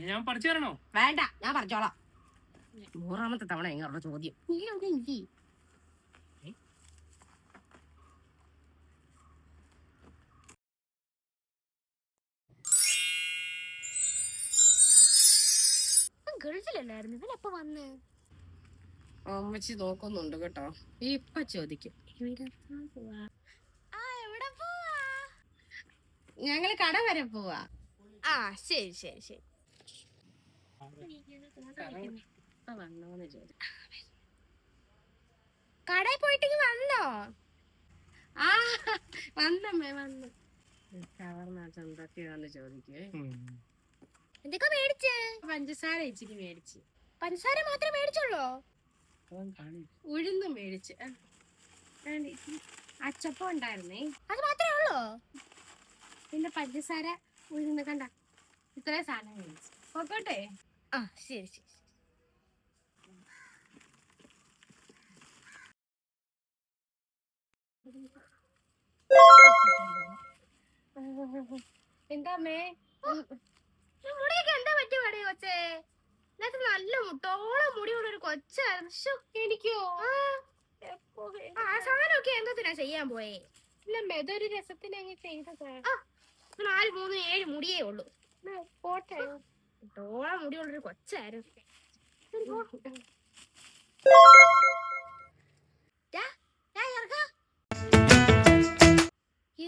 ഞാൻ പഠിച്ചു തരണോ? വേണ്ട, ഞാൻ പറഞ്ഞോളാം. 100ാമത്തെ തവണ എങ്ങനെയുള്ള ചോദ്യം. ഗൾഫിലല്ലായിരുന്നു, ഇവനെപ്പോ വന്ന്? അമ്മച്ചി നോക്കുന്നുണ്ട് കേട്ടോ. ഇപ്പൊ ചോദിക്കും. ഞങ്ങള് കട വരെ പോവാ. ആ ശരി ശരി ശരി. കടയിൽ പോയിട്ട് വന്നോ? ആ വന്നമ്മേ വന്നു. എന്തൊക്കെയാന്ന് ചോദിക്കേ. എന്തൊക്കെ മേടിച്ച്? പഞ്ചസാര ഇച്ചിരി മേടിച്ച്. പഞ്ചസാര മാത്രമേ മേടിച്ചുള്ളൂ? ഉഴുന്ന് മേടിച്ച്. അച്ചപ്പം ഉണ്ടായിരുന്നേ, അത് മാത്രമേ ഉള്ളൂ? പിന്നെ പഞ്ചസാര ഉഴുന്ന് കണ്ട ഇത്രയും സാധനം മേടിച്ചു. പോകട്ടെ. ആ ശരി ശരി. എന്താമ്മേ മുടിയൊക്കെ എന്താ പറ്റി പടി കൊച്ചേ? നല്ല മുട്ടോളം മുടിയുള്ള ഒരു കൊച്ചായിരുന്നു. എനിക്കോ? ആ സാധനമൊക്കെ എന്തത്തിനാ ചെയ്യാൻ പോയേ? ഇല്ലമ്മേ, ഇതൊരു രസത്തിന് അങ്ങ് ചെയ്തതാ. 4, 3, 7 മുടിയേ ഉള്ളൂ. പോട്ടെ. മുട്ടോളം മുടിയുള്ളൊരു കൊച്ചായിരുന്നു.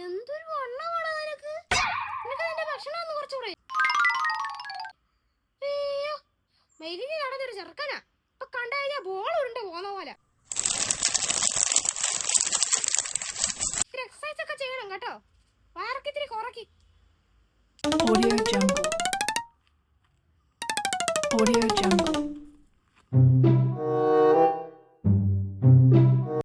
എന്തൊരു വണ്ണമാണ് നിനക്ക്. നിനക്ക് നിന്റെ ഭക്ഷണം ഒന്ന് കുറച്ചുകൂടെ. അയ്യോ, മെലിഞ്ഞ് നടന്നൊരു ചെറുക്കനാ. ഇപ്പൊ കണ്ടു കഴിഞ്ഞാൽ ബോൾ ഉരുണ്ട് പോന്ന പോലെ. എക്സസൈസ് ഒക്കെ ചെയ്യണം കേട്ടോ. വയറൊക്കെ ഇത്തിരി കുറയ്ക്ക്. Audio Jungle.